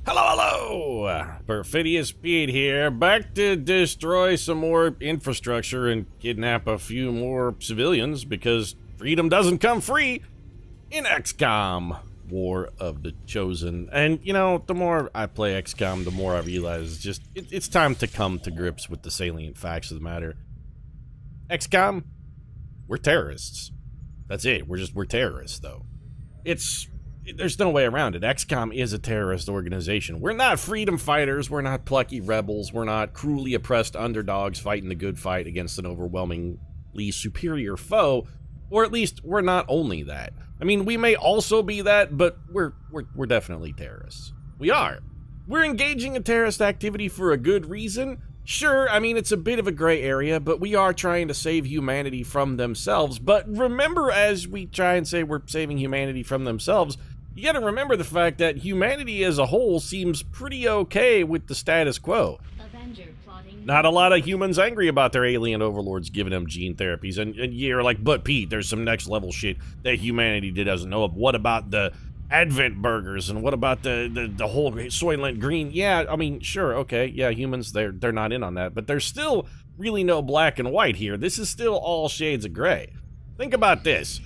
Hello! Perfidious Pete here, back to destroy some more infrastructure and kidnap a few more civilians because freedom doesn't come free in XCOM, War of the Chosen. And, you know, the more I play XCOM, the more I realize it's time to come to grips with the salient facts of the matter. XCOM, we're terrorists. That's it. We're terrorists, though. There's no way around it. XCOM is a terrorist organization. We're not freedom fighters. We're not plucky rebels. We're not cruelly oppressed underdogs fighting the good fight against an overwhelmingly superior foe. Or at least, we're not only that. I mean, we may also be that, but we're definitely terrorists. We are. We're engaging in terrorist activity for a good reason. Sure, I mean, it's a bit of a gray area, but we are trying to save humanity from themselves. But remember, as we try and say we're saving humanity from themselves, you gotta remember the fact that humanity as a whole seems pretty okay with the status quo. Not a lot of humans angry about their alien overlords giving them gene therapies, and you're like, but Pete, there's some next level shit that humanity doesn't know of. What about the Advent burgers, and what about the whole Soylent Green? Yeah, I mean, sure, okay, yeah, humans, they're not in on that, but there's still really no black and white here. This is still all shades of gray. Think about this.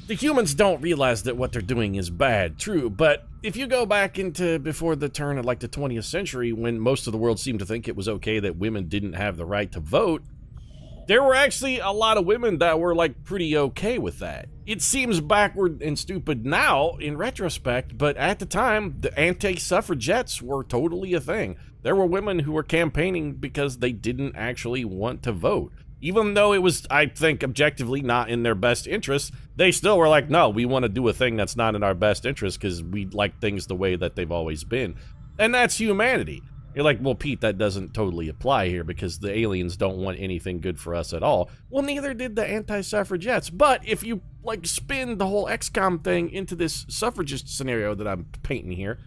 The humans don't realize that what they're doing is bad, true, but if you go back into before the turn of like the 20th century, when most of the world seemed to think it was okay that women didn't have the right to vote, there were actually a lot of women that were like pretty okay with that. It seems backward and stupid now in retrospect, but at the time, the anti-suffragettes were totally a thing. There were women who were campaigning because they didn't actually want to vote. Even though it was, I think, objectively not in their best interest, they still were like, no, we want to do a thing that's not in our best interest because we like things the way that they've always been. And that's humanity. You're like, well, Pete, that doesn't totally apply here because the aliens don't want anything good for us at all. Well, neither did the anti-suffragettes. But if you, like, spin the whole XCOM thing into this suffragist scenario that I'm painting here,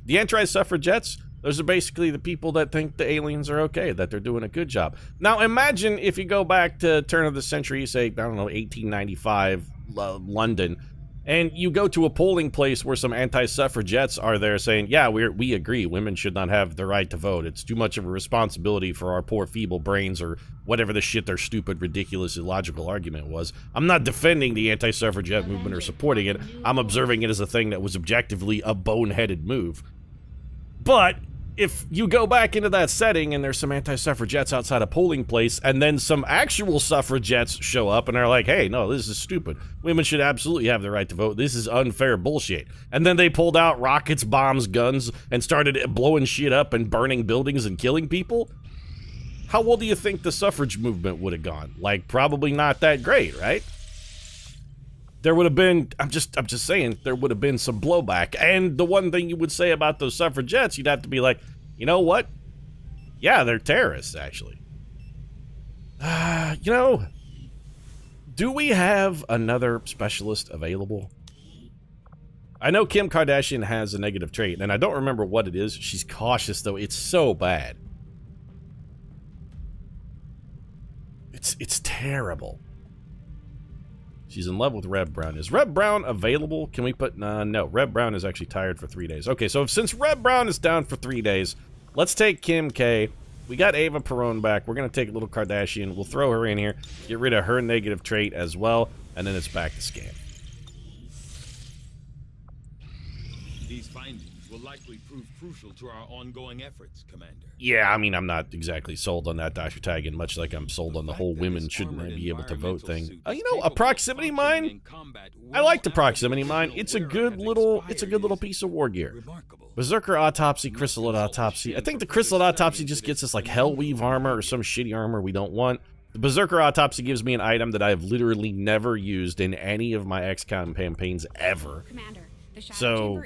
the anti-suffragettes, those are basically the people that think the aliens are okay, that they're doing a good job. Now, imagine if you go back to turn of the century, say, I don't know, 1895, London, and you go to a polling place where some anti-suffragettes are there saying, yeah, we agree, women should not have the right to vote. It's too much of a responsibility for our poor feeble brains, or whatever the shit their stupid, ridiculous, illogical argument was. I'm not defending the anti-suffragette movement or supporting it. I'm observing it as a thing that was objectively a boneheaded move. But if you go back into that setting and there's some anti-suffragettes outside a polling place and then some actual suffragettes show up and are like, hey, no, this is stupid. Women should absolutely have the right to vote. This is unfair bullshit. And then they pulled out rockets, bombs, guns, and started blowing shit up and burning buildings and killing people. How well do you think the suffrage movement would have gone? Like, probably not that great, right? There would have been, I'm just saying, there would have been some blowback. And the one thing you would say about those suffragettes, you'd have to be like, you know what? Yeah, they're terrorists, actually. You know, do we have another specialist available? I know Kim Kardashian has a negative trait, and I don't remember what it is. She's cautious, though. It's so bad. It's terrible. She's in love with Reb Brown. Is Reb Brown available? Can we put... no, Reb Brown is actually tired for 3 days. Okay, so since Reb Brown is down for 3 days, let's take Kim K. We got Ava Perón back. We're going to take a little Kardashian. We'll throw her in here, get rid of her negative trait as well, and then it's back to scan. These findings will likely prove crucial to our ongoing efforts, Commander. Yeah, I mean, I'm not exactly sold on that, Dr. Taggin, much like I'm sold on the whole women shouldn't be able to vote thing. You know, a proximity mine? I like the proximity mine. It's a good little piece of war gear. Berserker Autopsy, Chrysalid Autopsy. I think the Chrysalid Autopsy just gets us like Hellweave armor or some shitty armor we don't want. The Berserker Autopsy gives me an item that I have literally never used in any of my XCOM campaigns ever. So,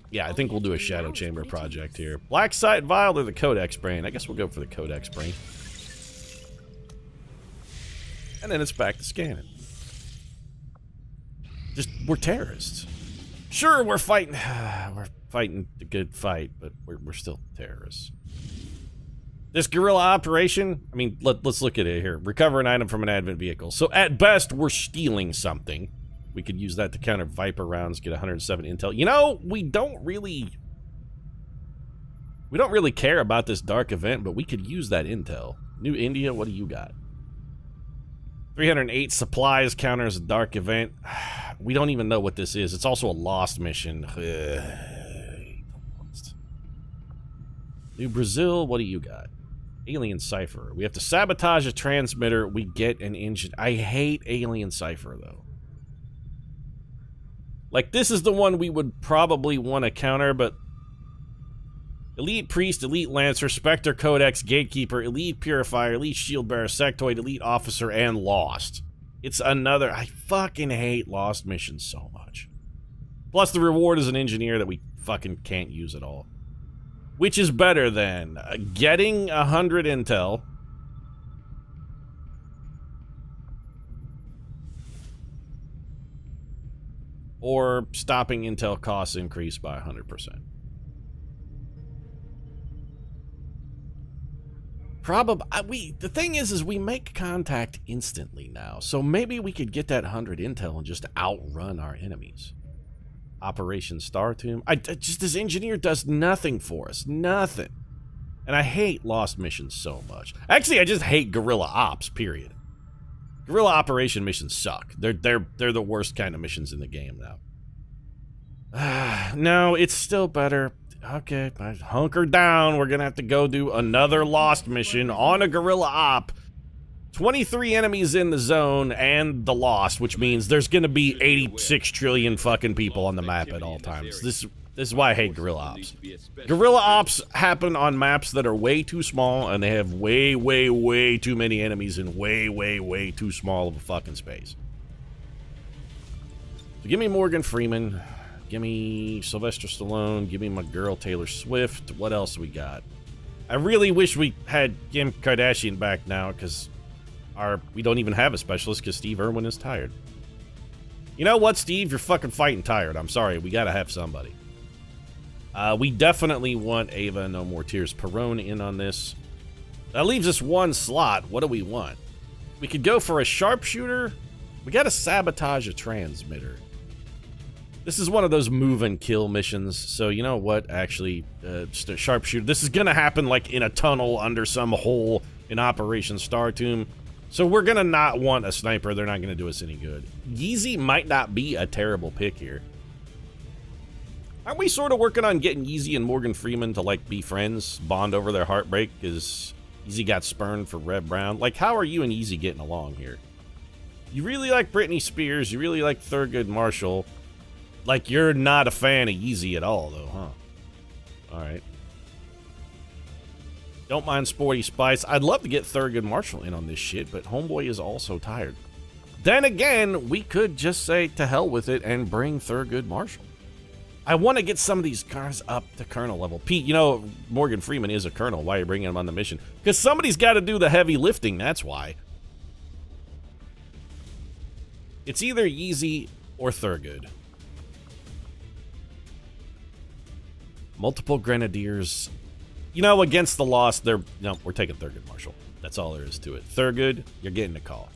yeah, I think we'll do a Shadow Chamber project here. Black Site Vial or the Codex Brain? I guess we'll go for the Codex Brain. And then it's back to scanning. We're terrorists. Sure, we're fighting the good fight, but we're still terrorists. This guerrilla operation, I mean, let's look at it here. Recover an item from an Advent vehicle. So at best, we're stealing something. We could use that to counter Viper rounds, get 107 intel. You know, we don't really We don't really care about this dark event, but we could use that intel. New India, what do you got? 308 supplies counters a dark event. We don't even know what this is. It's also a lost mission. New Brazil, what do you got? Alien Cipher. We have to sabotage a transmitter. We get an engine. I hate Alien Cipher, though. Like, this is the one we would probably want to counter, but... Elite Priest, Elite Lancer, Spectre Codex, Gatekeeper, Elite Purifier, Elite Shield Bearer, Sectoid, Elite Officer, and Lost. It's another... I fucking hate Lost missions so much. Plus, the reward is an engineer that we fucking can't use at all. Which is better than getting 100 intel... or stopping intel costs increase by 100%. The thing is we make contact instantly now, so maybe we could get that 100 intel and just outrun our enemies. Operation Star Tomb. Just this engineer does nothing for us, nothing. And I hate Lost missions so much. Actually, I just hate guerrilla ops. Period. Guerrilla operation missions suck. They're the worst kind of missions in the game now. No, it's still better. Okay, hunker down. We're gonna have to go do another Lost mission on a guerrilla op. 23 enemies in the zone and the Lost, which means there's gonna be 86 trillion fucking people on the map at all times. This is why I hate guerrilla ops. Guerrilla ops happen on maps that are way too small, and they have way, way, way too many enemies in way, way, way too small of a fucking space. So give me Morgan Freeman. Give me Sylvester Stallone. Give me my girl Taylor Swift. What else we got? I really wish we had Kim Kardashian back now, because we don't even have a specialist because Steve Irwin is tired. You know what, Steve? You're fucking fighting tired. I'm sorry. We gotta have somebody. We definitely want Ava No More Tears Perone in on this. That leaves us one slot. What do we want? We could go for a sharpshooter. We gotta sabotage a transmitter. This is one of those move and kill missions, so you know what, actually, just a sharpshooter. This is gonna happen, like, in a tunnel under some hole in Operation Star Tomb. So we're gonna not want a sniper. They're not gonna do us any good. Yeezy might not be a terrible pick here. Aren't we sort of working on getting Yeezy and Morgan Freeman to, like, be friends, bond over their heartbreak, because Yeezy got spurned for Red Brown? Like, how are you and Yeezy getting along here? You really like Britney Spears, you really like Thurgood Marshall. Like, you're not a fan of Yeezy at all, though, huh? Alright. Don't mind Sporty Spice. I'd love to get Thurgood Marshall in on this shit, but Homeboy is also tired. Then again, we could just say to hell with it and bring Thurgood Marshall. I want to get some of these cars up to colonel level. Pete, you know, Morgan Freeman is a colonel. Why are you bringing him on the mission? Because somebody's got to do the heavy lifting, that's why. It's either Yeezy or Thurgood. Multiple Grenadiers. You know, against the Lost, we're taking Thurgood Marshall. That's all there is to it. Thurgood, you're getting a call.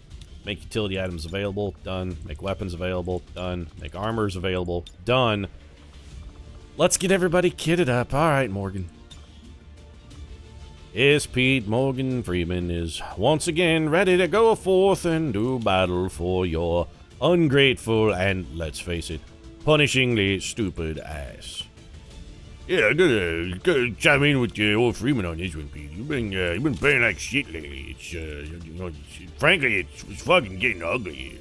Make utility items available, done. Make weapons available, done. Make armors available, done. Let's get everybody kitted up. All right, Morgan. Yes, Pete, Morgan Freeman is once again ready to go forth and do battle for your ungrateful and, let's face it, punishingly stupid ass. Yeah, I gotta chime in with old Freeman on this one, Pete. You've been playing like shit lately. Frankly, it's fucking getting ugly here.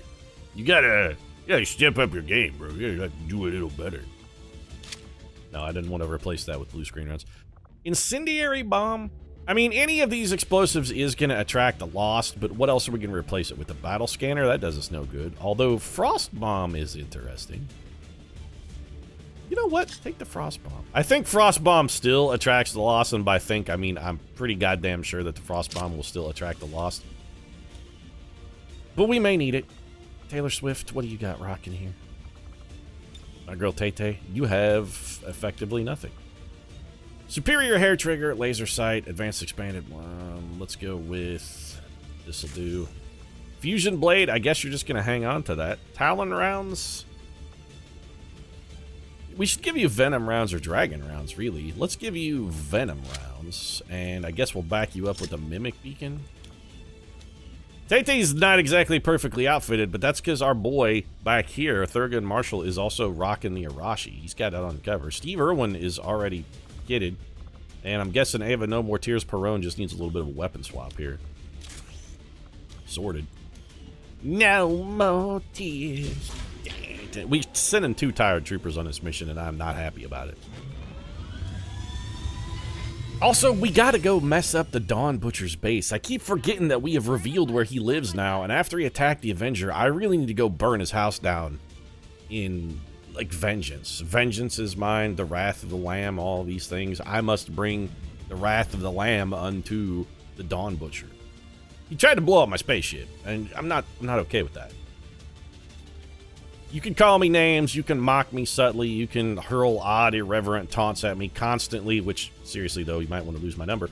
You gotta step up your game, bro. You gotta do a little better. No, I didn't want to replace that with blue screen runs. Incendiary bomb. I mean, any of these explosives is gonna attract a Lost, but what else are we gonna replace it with? The battle scanner? That does us no good. Although frost bomb is interesting. You know what? Take the Frost Bomb. I think Frost Bomb still attracts the Lost, and by think, I mean I'm pretty goddamn sure that the Frost Bomb will still attract the Lost. But we may need it. Taylor Swift, what do you got rocking here? My girl Tay-Tay, you have effectively nothing. Superior Hair Trigger, Laser Sight, Advanced Expanded. Let's go with... this'll do. Fusion Blade, I guess you're just going to hang on to that. Talon Rounds... we should give you venom rounds or dragon rounds, really. Let's give you venom rounds, and I guess we'll back you up with a mimic beacon. Tay-Tay's not exactly perfectly outfitted, but that's because our boy back here, Thurgood Marshall, is also rocking the Arashi. He's got it on cover. Steve Irwin is already kitted, and I'm guessing Ava No More Tears Perone just needs a little bit of a weapon swap here. Sorted. No more tears. We sent in 2 tired troopers on this mission, and I'm not happy about it. Also, we gotta go mess up the Dawn Butcher's base. I keep forgetting that we have revealed where he lives now, and after he attacked the Avenger, I really need to go burn his house down in, like, vengeance. Vengeance is mine, the Wrath of the Lamb, all these things. I must bring the Wrath of the Lamb unto the Dawn Butcher. He tried to blow up my spaceship, and I'm not okay with that. You can call me names, you can mock me subtly, you can hurl odd, irreverent taunts at me constantly, which, seriously, though, you might want to lose my number.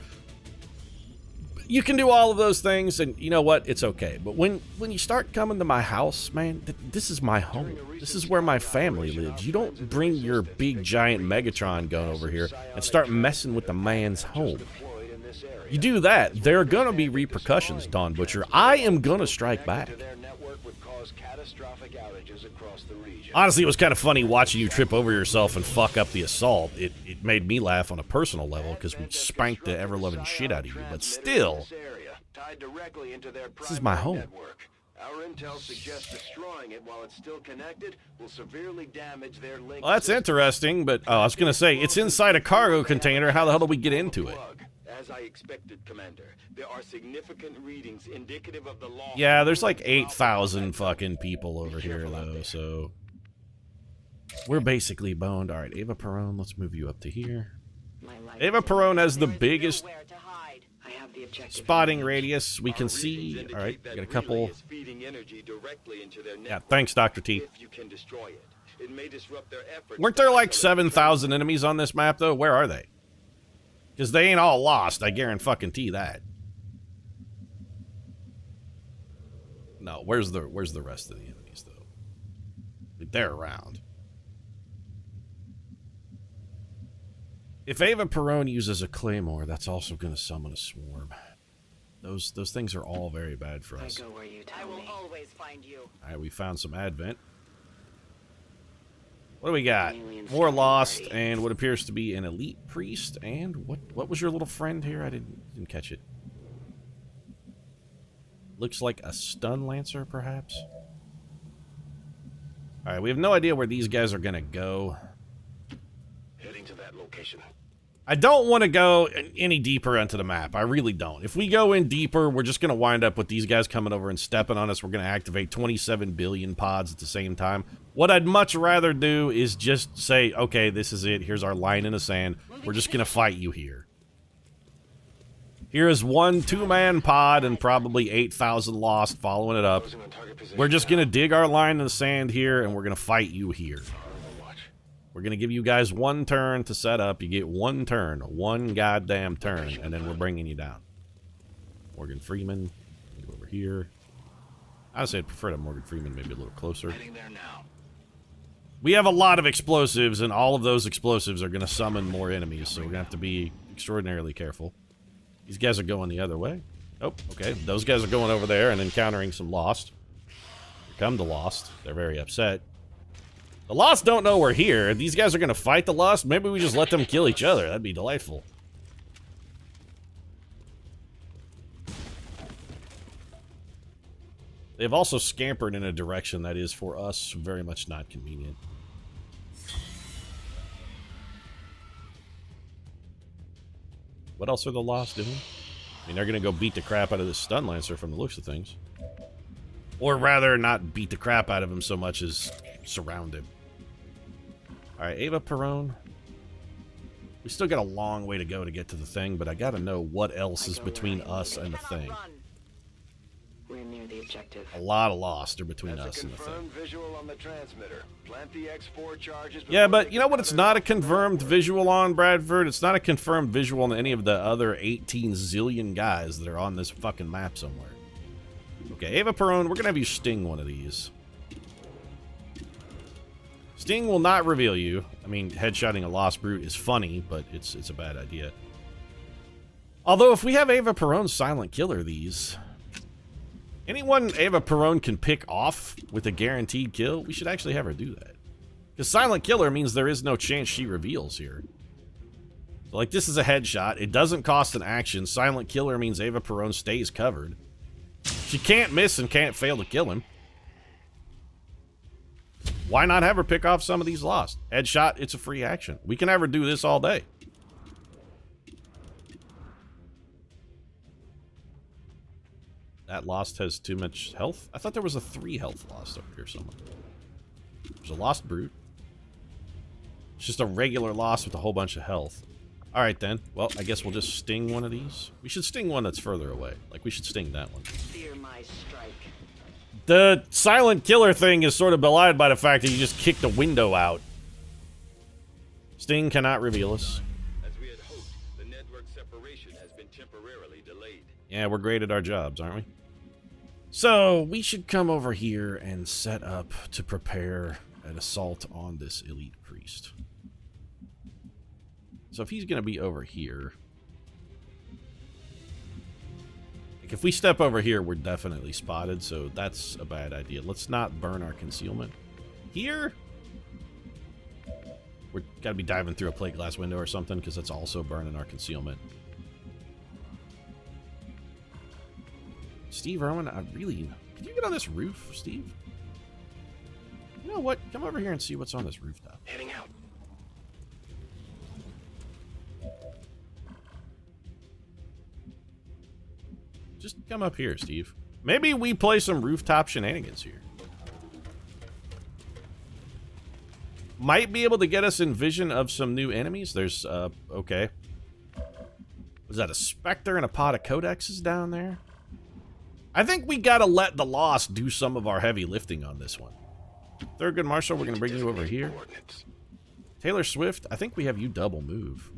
You can do all of those things, and you know what? It's okay. But when you start coming to my house, man, this is my home. This is where my family lives. You don't bring your big, giant Megatron gun over here and start messing with the man's home. You do that, there are going to be repercussions, Dawn Butcher. I am going to strike back. Honestly, it was kind of funny watching you trip over yourself and fuck up the assault. It made me laugh on a personal level because we spanked the ever-loving shit out of you. But still, this is my home. Our intel suggests destroying it while it's still connected will severely damage their link. Well, that's interesting, but I was going to say, it's inside a cargo container. How the hell do we get into it? As I expected, Commander, there are significant readings indicative of the law. Yeah, there's like 8,000 fucking people over here, though, so we're basically boned. All right, Ava Perone, let's move you up to here. Ava Perone has the biggest spotting radius we can see. All right, got a couple. Yeah, thanks, Dr. T. Weren't there like 7,000 enemies on this map, though? Where are they? Because they ain't all lost, I guarantee that. No, where's the rest of the enemies, though? They're around. If Ava Perone uses a claymore, that's also going to summon a swarm. Those things are all very bad for us. I will always find you. All right, we found some advent. What do we got? More lost and what appears to be an elite priest. And what was your little friend here? I didn't catch it. Looks like a stun lancer, perhaps. All right, we have no idea where these guys are gonna go. Heading to that location. I don't want to go any deeper into the map. I really don't. If we go in deeper, we're just going to wind up with these guys coming over and stepping on us. We're going to activate 27 billion pods at the same time. What I'd much rather do is just say, okay, this is it. Here's our line in the sand. We're just going to fight you here. Here is one 2-man pod and probably 8,000 lost following it up. We're just going to dig our line in the sand here, and we're going to fight you here. We're going to give you guys 1 turn to set up. You get 1 turn, 1 goddamn turn, and then we're bringing you down. Morgan Freeman, go over here. Honestly, I'd prefer to Morgan Freeman maybe a little closer. We have a lot of explosives, and all of those explosives are going to summon more enemies, so we're going to have to be extraordinarily careful. These guys are going the other way. Oh, okay. Those guys are going over there and encountering some Lost. Here come the Lost. They're very upset. The Lost don't know we're here. These guys are going to fight the Lost. Maybe we just let them kill each other. That'd be delightful. They've also scampered in a direction that is, for us, very much not convenient. What else are the Lost doing? I mean, they're going to go beat the crap out of this stun lancer from the looks of things. Or rather, not beat the crap out of him so much as surround him. Alright, Ava Perone. We still got a long way to go to get to the thing, but I gotta know what else is between us and the thing. We're near the objective. A lot of Lost are between us and the thing. Visual on the transmitter. Plant the X4 charges. Yeah, but you know what it's not a confirmed visual on, Bradford? It's not a confirmed visual on any of the other 18 zillion guys that are on this fucking map somewhere. Okay, Ava Perone, we're gonna have you sting one of these. Sting will not reveal you. mean, headshotting a Lost Brute is funny, but it's a bad idea. Although, if we have Ava Perón's Silent Killer these... Anyone Ava Perón can pick off with a guaranteed kill, we should actually have her do that. Because Silent Killer means there is no chance she reveals here. So, like, this is a headshot. It doesn't cost an action. Silent Killer means Ava Perón stays covered. She can't miss and can't fail to kill him. Why not have her pick off some of these Lost? Headshot, it's a free action. We can have her do this all day. That Lost has too much health? I thought there was a 3 health Lost over here somewhere. There's a Lost Brute. It's just a regular Lost with a whole bunch of health. Alright then. Well, I guess we'll just sting one of these. We should sting one that's further away. Like, we should sting that one. Fear my strike. The Silent Killer thing is sort of belied by the fact that you just kicked the window out. Sting cannot reveal us. As we had hoped, the network separation has been temporarily delayed. Yeah, we're great at our jobs, aren't we? So, we should come over here and set up to prepare an assault on this elite priest. So if he's going to be over here... Like, if we step over here, we're definitely spotted, so that's a bad idea. Let's not burn our concealment. Here? We're got to be diving through a plate glass window or something, because that's also burning our concealment. Steve Irwin, I really... Can you get on this roof, Steve? You know what? Come over here and see what's on this rooftop. Heading out. Just come up here, Steve. Maybe we play some rooftop shenanigans here. Might be able to get us in vision of some new enemies. There's, okay. Was that a Spectre and a pot of codexes down there? I think we gotta let the Lost do some of our heavy lifting on this one. Thurgood Marshall, we're gonna bring you over here. Taylor Swift, I think we have you double move.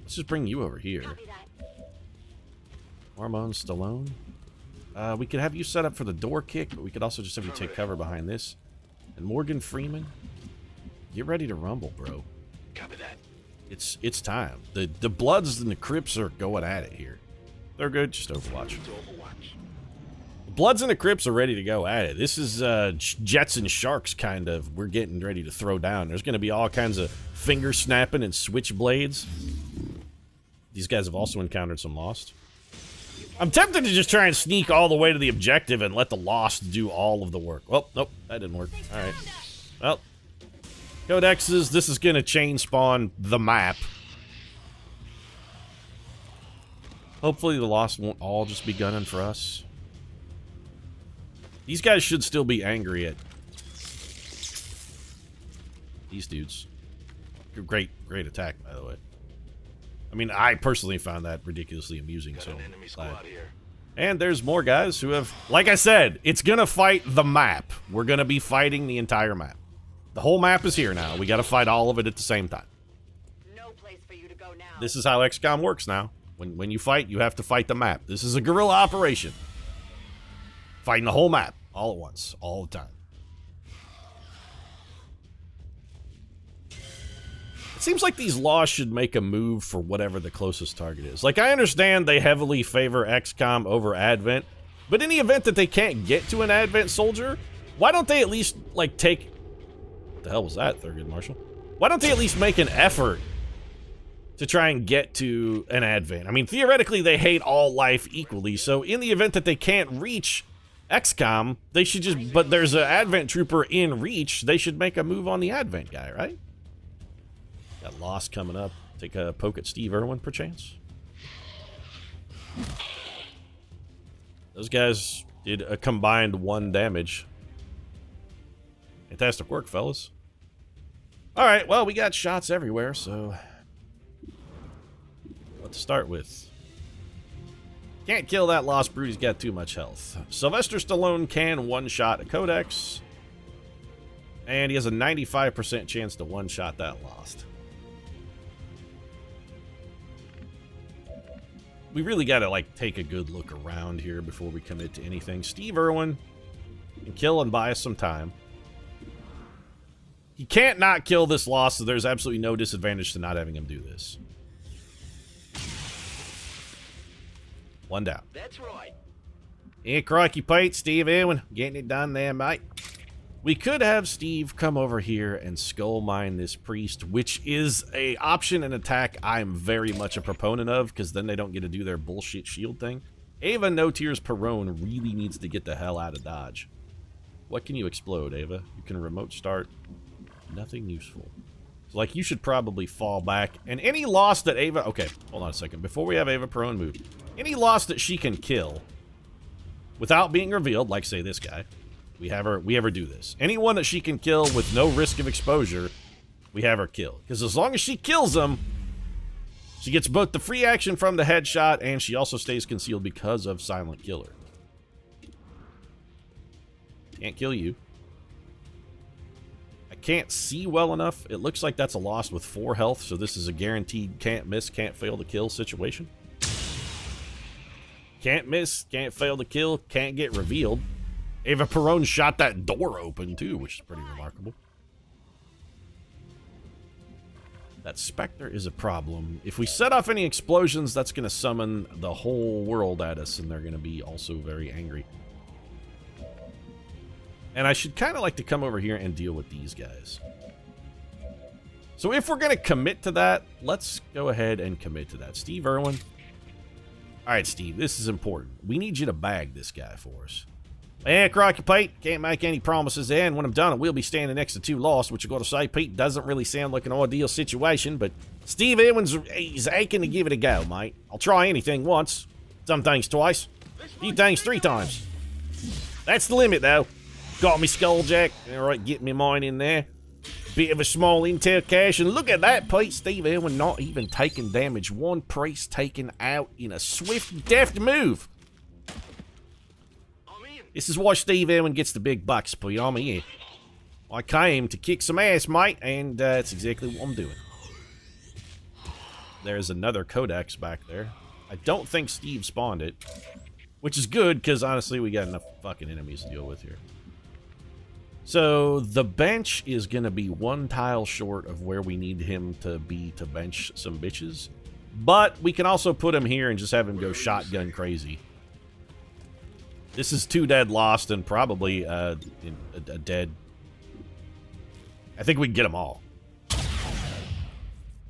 Let's just bring you over here. Hormone, Stallone. We could have you set up for the door kick, but we could also just have you take cover behind this. And Morgan Freeman, get ready to rumble, bro. Copy that. It's time. The Bloods and the Crips are going at it here. They're good, just Overwatch. The Bloods and the Crips are ready to go at it. This is Jets and Sharks kind of. We're getting ready to throw down. There's going to be all kinds of finger snapping and switchblades. These guys have also encountered some Lost. I'm tempted to just try and sneak all the way to the objective and let the Lost do all of the work. Well, nope, that didn't work. All right. Well, codexes, this is going to chain spawn the map. Hopefully the Lost won't all just be gunning for us. These guys should still be angry at these dudes. Great attack, by the way. I mean, I personally found that ridiculously amusing, so glad. And there's more guys who have... Like I said, it's gonna fight the map. We're gonna be fighting the entire map. The whole map is here now. We gotta fight all of it at the same time. No place for you to go now. This is how XCOM works now. When you fight, you have to fight the map. This is a guerrilla operation. Fighting the whole map, all at once, all the time. Seems like these Lost should make a move for whatever the closest target is. Like, I understand they heavily favor XCOM over Advent, but in the event that they can't get to an Advent soldier, why don't they at least, like, take... What the hell was that, Thurgood Marshall? Why don't they at least make an effort to try and get to an Advent? I mean, theoretically, they hate all life equally, so in the event that they can't reach XCOM, they should just... But there's an Advent trooper in reach, they should make a move on the Advent guy, right? Got Lost coming up. Take a poke at Steve Irwin, perchance. Those guys did a combined 1 damage. Fantastic work, fellas. Alright, well, we got shots everywhere, so... What to start with? Can't kill that Lost Brute, he's got too much health. Sylvester Stallone can one-shot a Codex. And he has a 95% chance to one-shot that Lost. We really gotta, like, take a good look around here before we commit to anything. Steve Irwin can kill and buy us some time. He can't not kill this loss, so there's absolutely no disadvantage to not having him do this. One down. That's right. Yeah, crikey, Pete, Steve Irwin, getting it done there, mate. We could have Steve come over here and skull mine this priest, which is a option and attack I'm very much a proponent of, because then they don't get to do their bullshit shield thing. Ava No Tears Perone really needs to get the hell out of Dodge. What can you explode, Ava? You can remote start. Nothing useful. So, like, you should probably fall back. And any loss that Ava... Okay, hold on a second. Before we have Ava Perone move, any loss that she can kill without being revealed, like, say, this guy... We have her do this. Anyone that she can kill with no risk of exposure, we have her kill. Because as long as she kills them, she gets both the free action from the headshot, and she also stays concealed because of Silent Killer. Can't kill you. I can't see well enough. It looks like that's a loss with 4 health, so this is a guaranteed can't miss, can't fail to kill situation. Can't miss, can't fail to kill, can't get revealed. Ava Perone shot that door open, too, which is pretty remarkable. That Spectre is a problem. If we set off any explosions, that's going to summon the whole world at us, and they're going to be also very angry. And I should kind of like to come over here and deal with these guys. So if we're going to commit to that, let's go ahead and commit to that. Steve Irwin. All right, Steve, this is important. We need you to bag this guy for us. Yeah, crikey, Pete. Can't make any promises there, and when I'm done, we'll be standing next to 2 lost, which I've got to say, Pete, doesn't really sound like an ideal situation, but Steve Irwin's he's aching to give it a go, mate. I'll try anything once, some things twice, a few things 3 times. That's the limit, though. Got me skulljack. All right, get me mine in there. Bit of a small intel cache, and look at that, Pete. Steve Irwin not even taking damage. 1 priest taken out in a swift, deft move. This is why Steve Irwin gets the big bucks, Pete. I'm here. I came to kick some ass, mate, and that's exactly what I'm doing. There's another Codex back there. I don't think Steve spawned it, which is good, because honestly, we got enough fucking enemies to deal with here. So, the bench is going to be 1 tile short of where we need him to be to bench some bitches. But we can also put him here and just have him go shotgun crazy. This is 2 dead lost and probably a dead... I think we can get them all.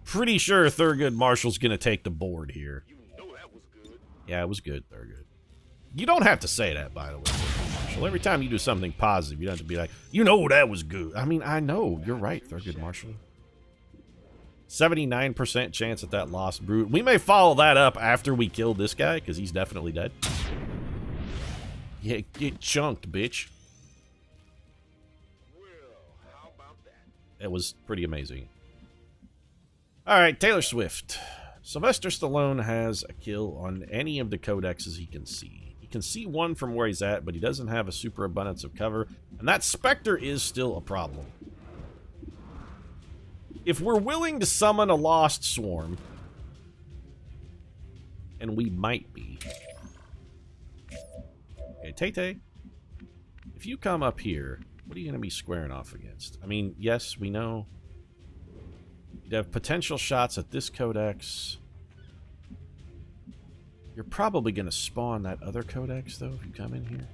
Pretty sure Thurgood Marshall's going to take the board here. You know that was good. Yeah, it was good, Thurgood. You don't have to say that, by the way, Thurgood Marshall. Every time you do something positive, you don't have to be like, you know that was good. I mean, I know. You're right, Thurgood Marshall. 79% chance at that lost brute. We may follow that up after we kill this guy, because he's definitely dead. Yeah, get chunked, bitch. Well, how about that? It was pretty amazing. Alright, Taylor Swift. Sylvester Stallone has a kill on any of the codexes he can see. He can see 1 from where he's at, but he doesn't have a super abundance of cover. And that Spectre is still a problem. If we're willing to summon a Lost Swarm, and we might be... Okay, Tay-Tay, if you come up here, what are you going to be squaring off against? I mean, yes, we know you'd have potential shots at this codex. You're probably going to spawn that other codex, though, if you come in here.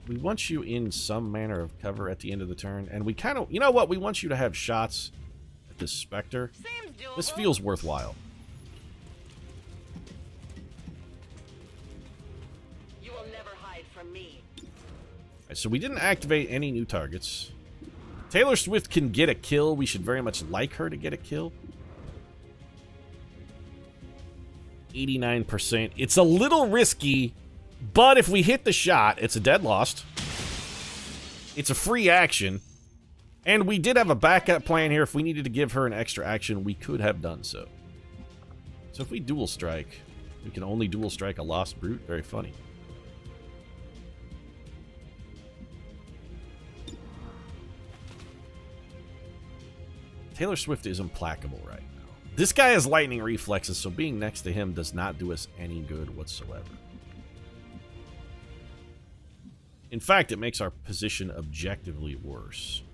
We want you in some manner of cover at the end of the turn, and we kind of... You know what? We want you to have shots at this Spectre. This feels worthwhile. From me. So we didn't activate any new targets. Taylor Swift can get a kill. We should very much like her to get a kill. 89%. It's a little risky, but if we hit the shot, it's a dead lost. It's a free action. And we did have a backup plan here. If we needed to give her an extra action, we could have done so. So if we dual strike, we can only dual strike a lost brute. Very funny. Taylor Swift is implacable right now. This guy has lightning reflexes, so being next to him does not do us any good whatsoever. In fact, it makes our position objectively worse.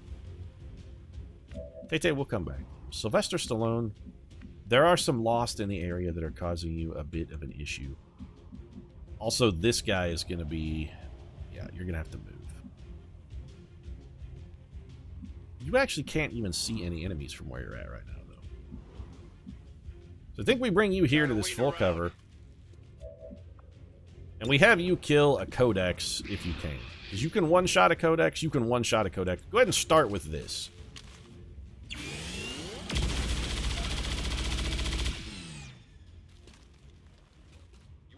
Tay-Tay will come back. Sylvester Stallone, there are some lost in the area that are causing you a bit of an issue. Also, this guy is going to be... Yeah, you're going to have to move. You actually can't even see any enemies from where you're at right now, though. So I think we bring you here to this full cover. And we have you kill a Codex if you can. Because you can one-shot a Codex, you can one-shot a Codex. Go ahead and start with this. You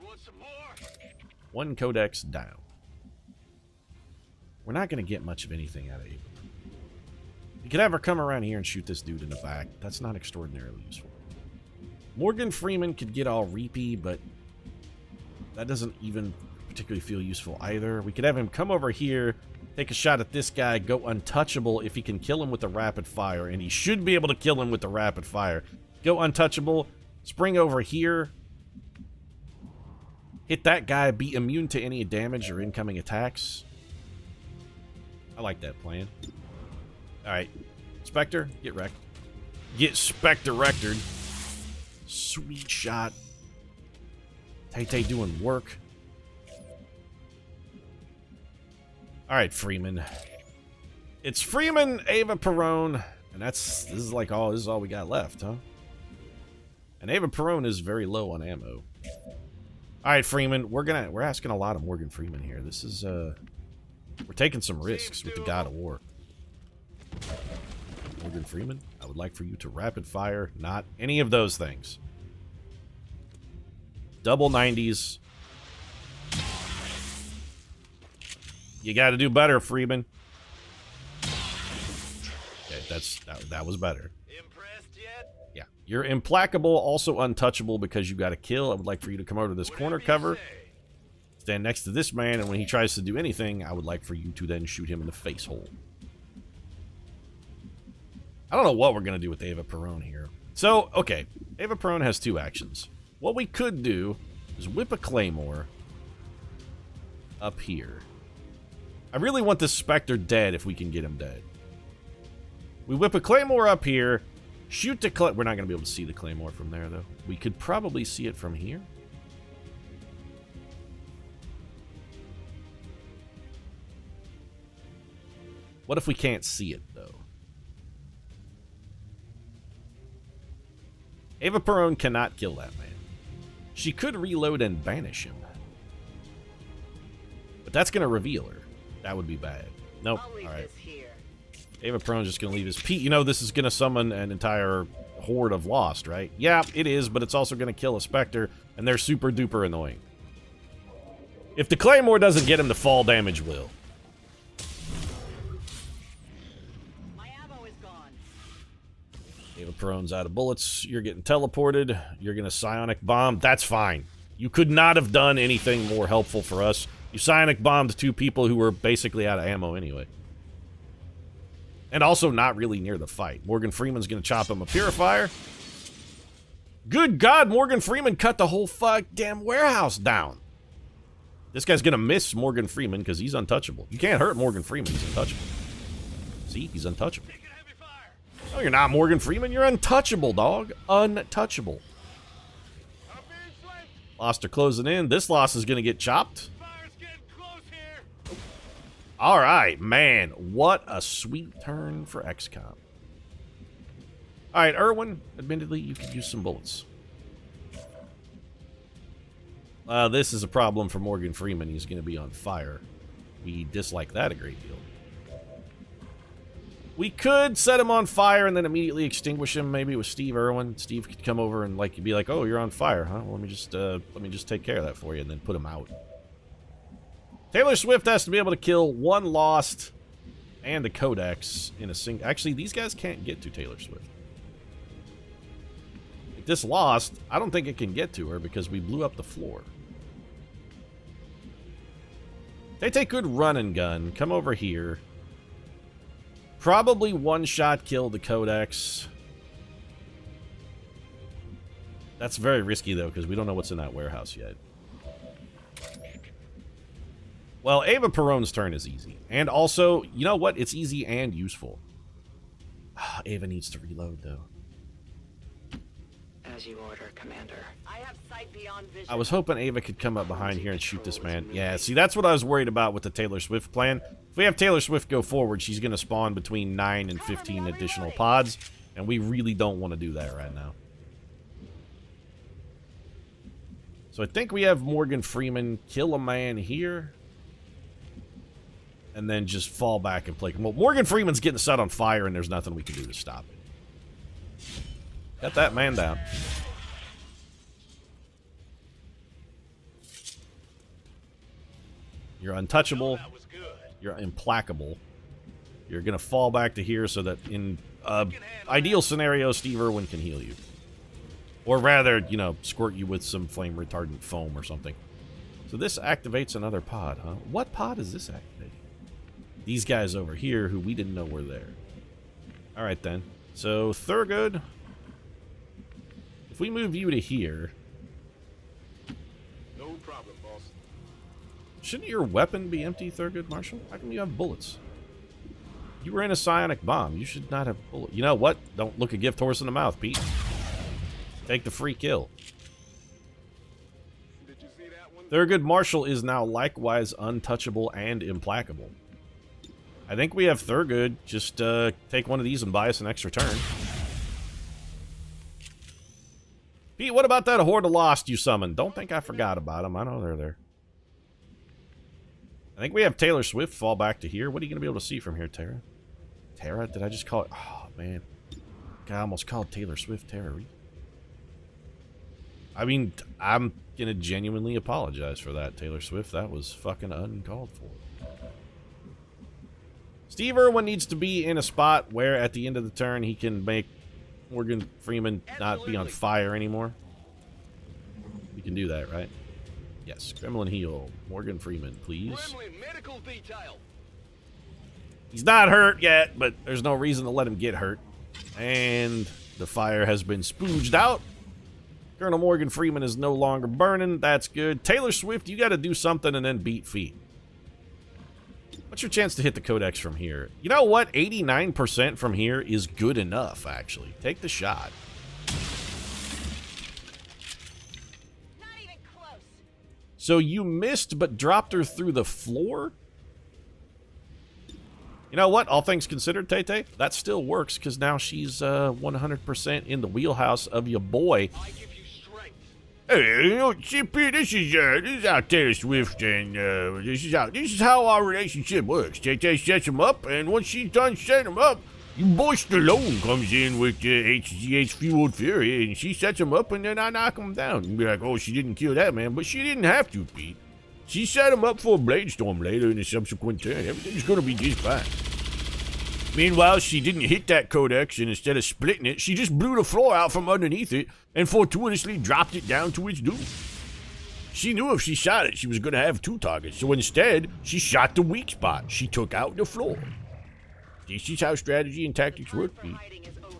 want some more? One Codex down. We're not going to get much of anything out of Ava. You could have her come around here and shoot this dude in the back. That's not extraordinarily useful. Morgan Freeman could get all reapy, but that doesn't even particularly feel useful either. We could have him come over here, take a shot at this guy, go untouchable if he can kill him with the rapid fire, and he should be able to kill him with the rapid fire. Go untouchable, spring over here, hit that guy, be immune to any damage or incoming attacks. I like that plan. Alright, Spectre, get wrecked. Get Spectre-rectored. Sweet shot. Tay-Tay doing work. Alright, Freeman. It's Freeman, Ava Perón, and this is all we got left, huh? And Ava Perón is very low on ammo. Alright, Freeman, we're asking a lot of Morgan Freeman here. This is we're taking some risks with the God of War. Morgan Freeman, I would like for you to rapid fire, not any of those things. Double 90s. You got to do better, Freeman. Okay, that was better. Impressed yet? Yeah, you're implacable, also untouchable because you got to kill. I would like for you to come over to this corner cover, stand next to this man, and when he tries to do anything, I would like for you to then shoot him in the face hole. I don't know what we're going to do with Ava Perón here. So, okay, Ava Perón has two actions. What we could do is whip a Claymore up here. I really want this Spectre dead if we can get him dead. We whip a Claymore up here, shoot the We're not going to be able to see the Claymore from there, though. We could probably see it from here. What if we can't see it, though? Ava Perón cannot kill that man. She could reload and banish him. But that's going to reveal her. That would be bad. Nope. Alright. Ava Perón's just going to leave his P. You know, this is going to summon an entire horde of Lost, right? Yeah, it is, but it's also going to kill a Spectre, and they're super duper annoying. If the Claymore doesn't get him, the fall damage will. Ava Perón's out of bullets. You're getting teleported. You're going to psionic bomb. That's fine. You could not have done anything more helpful for us. You psionic bombed two people who were basically out of ammo anyway. And also not really near the fight. Morgan Freeman's going to chop him a purifier. Good God, Morgan Freeman cut the whole damn warehouse down. This guy's going to miss Morgan Freeman because he's untouchable. You can't hurt Morgan Freeman. He's untouchable. See? He's untouchable. No, you're not Morgan Freeman. You're untouchable, dog. Untouchable. Lost are closing in. This Lost is going to get chopped. All right, man. What a sweet turn for XCOM. All right, Irwin, admittedly, you could use some bullets. This is a problem for Morgan Freeman. He's going to be on fire. We dislike that a great deal. We could set him on fire and then immediately extinguish him, maybe with Steve Irwin. Steve could come over and be like, "Oh, you're on fire, huh? Well, let me just take care of that for you," and then put him out. Taylor Swift has to be able to kill one Lost and a Codex in a single. Actually, these guys can't get to Taylor Swift. Like this Lost, I don't think it can get to her because we blew up the floor. They take good run and gun. Come over here. Probably one-shot kill the Codex. That's very risky, though, because we don't know what's in that warehouse yet. Well, Ava Perón's turn is easy. And also, you know what? It's easy and useful. Ava needs to reload, though. As you order, Commander. I have sight beyond vision. I was hoping Ava could come up behind here and shoot this man. Yeah, see, that's what I was worried about with the Taylor Swift plan. If we have Taylor Swift go forward, she's going to spawn between 9 and 15 additional pods, and we really don't want to do that right now. So I think we have Morgan Freeman kill a man here, and then just fall back and play. Well, Morgan Freeman's getting set on fire, and there's nothing we can do to stop it. Got that man down. You're untouchable. You're implacable. You're going to fall back to here so that in ideal scenario, Steve Irwin can heal you. Or rather, you know, squirt you with some flame retardant foam or something. So this activates another pod, huh? What pod is this activating? These guys over here who we didn't know were there. Alright then. So, Thurgood. If we move you to here... No problem, boss. Shouldn't your weapon be empty, Thurgood, Marshall? How come you have bullets? You were in a psionic bomb. You should not have bullets. You know what? Don't look a gift horse in the mouth, Pete. Take the free kill. Did you see that one? Thurgood Marshall is now likewise untouchable and implacable. I think we have Thurgood just take one of these and buy us an extra turn. Pete, what about that Horde of Lost you summoned? Don't think I forgot about them. I know they're there. I think we have Taylor Swift fall back to here. What are you going to be able to see from here, Tara? Tara? Did I just call it? Oh, man. I almost called Taylor Swift Tara. I mean, I'm going to genuinely apologize for that, Taylor Swift. That was fucking uncalled for. Steve Irwin needs to be in a spot where at the end of the turn he can make Morgan Freeman not be on fire anymore. We can do that, right? Yes. Gremlin heal. Morgan Freeman, please. Gremlin medical detail. He's not hurt yet, but there's no reason to let him get hurt. And the fire has been spooged out. Colonel Morgan Freeman is no longer burning. That's good. Taylor Swift, you got to do something and then beat feet. What's your chance to hit the codex from here? You know what? 89% from here is good enough, actually. Take the shot. Not even close. So you missed but dropped her through the floor? You know what? All things considered, Tay-Tay, that still works because now she's 100% in the wheelhouse of your boy. I give you strength. Hey, you know, CP, this is how Taylor Swift and this is how our relationship works. Tay-Tay sets him up, and once she's done setting him up, your boy Stallone comes in with HGH fueled fury, and she sets him up, and then I knock him down. And be like, oh, she didn't kill that man, but she didn't have to, Pete. She set him up for a blade storm later in the subsequent turn. Everything's gonna be just fine. Meanwhile, she didn't hit that codex, and instead of splitting it, she just blew the floor out from underneath it and fortuitously dropped it down to its doom. She knew if she shot it, she was gonna have two targets, so instead, she shot the weak spot. She took out the floor. This is how strategy and tactics work, Pete. Hiding is over.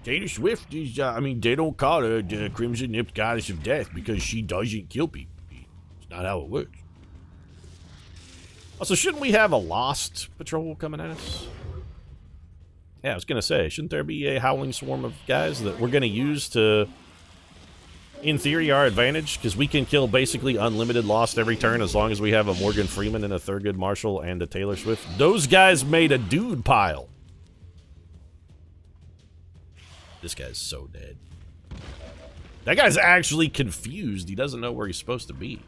Taylor Swift is, I mean, they don't call her the Crimson-Nipped Goddess of Death because she doesn't kill people, Pete. It's not how it works. Also, shouldn't we have a Lost patrol coming at us? Yeah, I was going to say, shouldn't there be a howling swarm of guys that we're going to use to, in theory, our advantage? Because we can kill basically unlimited Lost every turn as long as we have a Morgan Freeman and a Thurgood Marshall and a Taylor Swift. Those guys made a dude pile. This guy's so dead. That guy's actually confused. He doesn't know where he's supposed to be.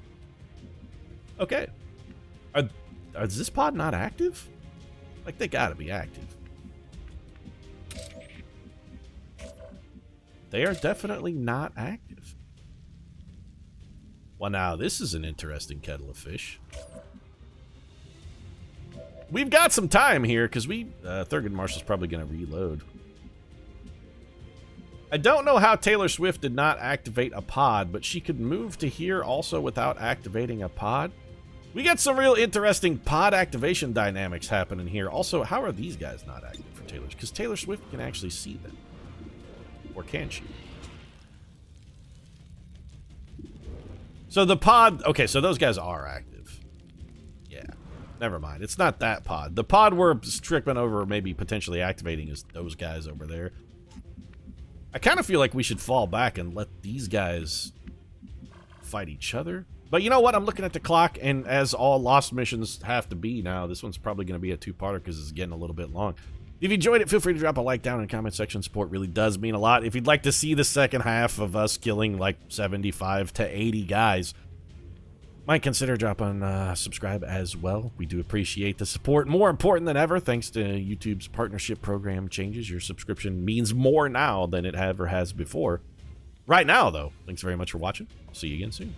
Okay. Is this pod not active? Like, they gotta be active. They are definitely not active. Well, now, this is an interesting kettle of fish. We've got some time here, because Thurgood Marshall's probably going to reload. I don't know how Taylor Swift did not activate a pod, but she could move to here also without activating a pod. We got some real interesting pod activation dynamics happening here. Also, how are these guys not active for Taylor? Because Taylor Swift can actually see them. Or can she? So the pod... Okay, so those guys are active. Yeah. Never mind. It's not that pod. The pod we're tripping over, maybe potentially activating, is those guys over there. I kind of feel like we should fall back and let these guys fight each other. But you know what? I'm looking at the clock, and as all Lost missions have to be now, this one's probably going to be a two-parter because it's getting a little bit long. If you enjoyed it, feel free to drop a like down in the comment section. Support really does mean a lot. If you'd like to see the second half of us killing like 75 to 80 guys, might consider dropping subscribe as well. We do appreciate the support. More important than ever, thanks to YouTube's partnership program changes, your subscription means more now than it ever has before. Right now, though, thanks very much for watching. See you again soon.